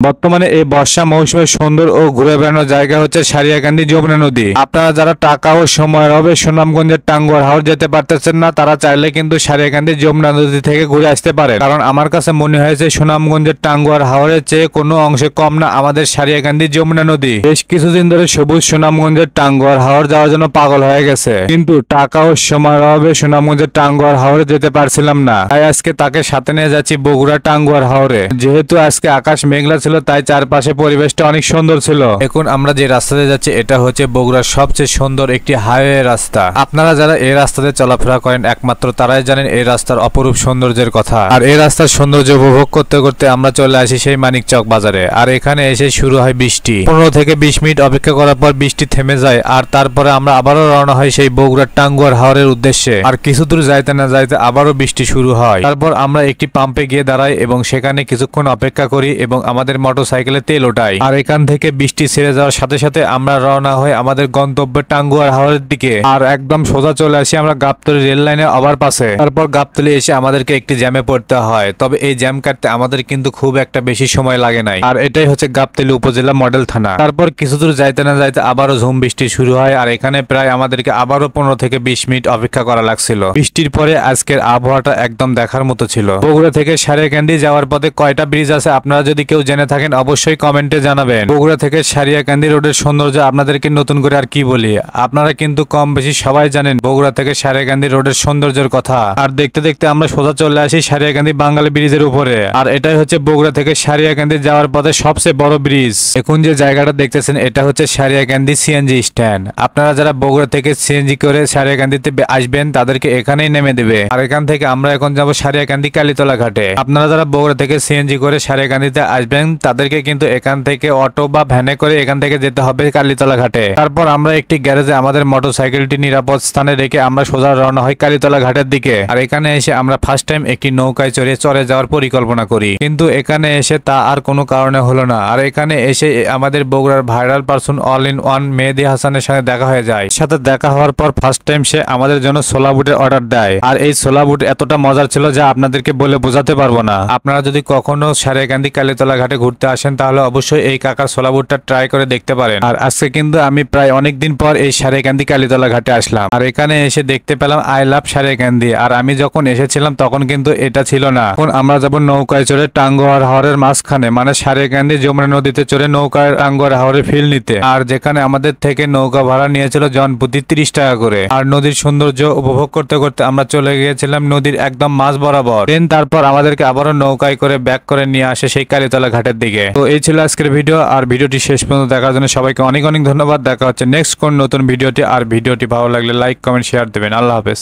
বর্তমানে এই বর্ষা মৌসুমে সুন্দর ও ঘুরে বেড়ানোর জায়গা হচ্ছে সারিয়াকান্দি যমুনা নদী। আপনারা যারা টাকা ও সময়ের অভাবে সুনামগঞ্জের টাঙ্গুয়ার হাওর যেতে পারতেছেন না, তারা চাইলে কিন্তু সারিয়াকান্দি যমুনা নদী থেকে ঘুরে আসতে পারে। কারণ আমার কাছে মনে হয়েছে সুনামগঞ্জের টাঙ্গুয়ার হাওরের চেয়ে কোনো অংশে কম না আমাদের সারিয়াকান্দি যমুনা নদী। বেশ কিছুদিন ধরে সবুজ সুনামগঞ্জের টাঙ্গুয়ার হাওর যাওয়ার জন্য পাগল হয়ে গেছে, কিন্তু টাকা ও সময়ের অভাবে সুনামগঞ্জের টাঙ্গুয়ার হাওরে যেতে পারছিলাম না। তাই আজকে তাকে সাথে নিয়ে যাচ্ছি বগুড়া টাঙ্গুয়ার হাওরে। যেহেতু আজকে আকাশ মেঘলা ছিল, তাই চারপাশে পরিবেশটা অনেক সুন্দর ছিল। এখন আমরা যে রাস্তাতে যাচ্ছি এটা হচ্ছে বগুড়ার সবচেয়ে সুন্দর একটি হাইওয়ে রাস্তা। আপনারা যারা এই রাস্তাতে চলাফেরা করেন একমাত্র তারাই জানেন এই রাস্তার অপরূপ সৌন্দর্যের কথা। আর এই রাস্তার সৌন্দর্য উপভোগ করতে করতে আমরা চলে আসি সেই মানিকচক বাজারে। আর এখানে এসে শুরু হয় বৃষ্টি। 15 থেকে 20 মিনিট অপেক্ষা করার পর বৃষ্টি থেমে যায়, আর তারপরে আমরা আবারও রওনা হয় সেই বগুড়ার টাঙ্গুয়ার হাওরের উদ্দেশ্যে। আর কিছু দূর যাইতে না যাইতে আবারও বৃষ্টি শুরু হয়। তারপর আমরা একটি পাম্পে গিয়ে দাঁড়াই এবং সেখানে কিছুক্ষণ অপেক্ষা করি এবং আমাদের মোটরসাইকেলে তেল ওঠাই। আর এখান থেকে বৃষ্টি ছেড়ে যাওয়ার সাথে সাথে আমরা রওনা হই আমাদের গন্তব্যের টাঙ্গুয়ার হাওরের দিকে। আর একদম সোজা চলে আসি আমরা গাবতলী রেল লাইনের ওভারপাসে। তারপর গাবতলী এসে আমাদেরকে একটি জ্যামে পড়তে হয়, তবে এই জ্যাম কাটতে আমাদের কিন্তু খুব একটা বেশি সময় লাগে নাই। আর এটাই হচ্ছে গাবতলী উপজেলা মডেল থানা। তারপর কিছু দূর যাইতে না যাইতে আবারও ঝুম বৃষ্টি শুরু হয়, আর এখানে প্রায় আমাদেরকে আবারও 15 থেকে 20 মিনিট অপেক্ষা করা লাগছিল। বৃষ্টির পরে আজকের আবহাওয়াটা একদম দেখার মতো ছিল। বগুড়া থেকে সারিয়াকান্দি যাওয়ার পথে কয়টা ব্রিজ আছে আপনারা যদি কেউ জেনে থাকেন অবশ্যই কমেন্টে জানাবেন। বগুড়া থেকে সারিয়াকান্দি রোডের সৌন্দর্য আপনাদেরকে নতুন করে আর কি বলি, আপনারা কিন্তু কম বেশি সবাই জানেন বগুড়া থেকে সারিয়াকান্দি রোডের সৌন্দর্যের কথা। আর দেখতে দেখতে আমরা সোজা চলে আসি সারিয়াকান্দি বাঙালি ব্রিজের উপরে। আর এটাই হচ্ছে বগুড়া থেকে সারিয়াকান্দি যাওয়ার পথে সবচেয়ে বড় ব্রিজ। এখন যে জায়গাটা দেখতেছেন এটা হচ্ছে সারিয়াকান্দি সিএনজি স্ট্যান্ড। আপনারা যারা বগুড়া থেকে সিএনজি করে সারিয়াকান্দিতে আসবেন তাদেরকে এখানেই নেমে দেবে। আর এখান থেকে আমরা এখন যাবো সারিয়াকান্দি কালীতলা ঘাটে। আপনারা যারা বগুড়া থেকে সিএনজি করে সারিয়াকান্দিতে আসবেন তাদেরকে কিন্তু এখান থেকে অটো বা ভ্যানে করে এখান থেকে যেতে হবে কালীতলা ঘাটে। তারপর আমরা একটি গ্যারেজে আমাদের মোটরসাইকেলটি নিরাপদ স্থানে রেখে আমরা সোজা রওনা হই কালীতলা ঘাটের দিকে। আর এখানে এসে আমরা ফার্স্ট টাইম একটি নৌকায় চড়ে যাওয়ার পরিকল্পনা করি, কিন্তু এখানে এসে তা আর কোনো কারণে হলো না। আর এখানে এসে আমাদের বগুড়ার viral person all in one Mehedi হাসানের সাথে দেখা হয়ে যায়। সাথে দেখা হওয়ার পর ফার্স্ট টাইম সে আমাদের জন্য ছোলা বুটের অর্ডার দেয়। আর এই ছোলা বুট এতটা মজার ছিল যা আপনাদেরকে বলে বোঝাতে পারবো না। আপনারা যদি কখনো সারিয়াকান্দি কালীতলা ঘাটে ঘুরতে আসেন তাহলে অবশ্যই এই কাকার ছোলা বুটটা ট্রাই করে দেখতে পারেন। আর আজকে কিন্তু আমি প্রায় অনেকদিন পর এই সারিয়াকান্দি কালীতলা ঘাটে আসলাম। আর এখানে এসে দেখতে পেলাম আই লাভ সারিয়াকান্দি। আর আমি যখন এসেছিলাম তখন কিন্তু এটা ছিল না। এখন আমরা যাব নৌকায় চড়ে টাঙ্গুয়ার হাওরের মাঝখানে মানে সারিয়াকান্দি যমুনা নদীতে চড়ে নৌকায় টাঙ্গুয়ার হাওরের ফিল নিতে। আর যেখানে আমাদের থেকে নৌকা ভাড়া নিয়েছিল জনপ্রতি 30 টাকা করে। আর নদীর সৌন্দর্য উপভোগ করতে করতে আমরা চলে গিয়েছিলাম নদীর একদম মাঝ বরাবর। তারপর আমাদেরকে আবারও নৌকায় করে ব্যাক করে নিয়ে আসে সেই কালীতলা ঘাটের দিকে। তো এই ছিল আজকের ভিডিও। আর ভিডিওটি শেষ পর্যন্ত দেখার জন্য সবাইকে অনেক অনেক ধন্যবাদ। দেখা হচ্ছে নেক্সট কোন নতুন ভিডিওটি। আর ভিডিওটি ভালো লাগলে লাইক কমেন্ট শেয়ার দেবেন। আল্লাহ হাফেজ।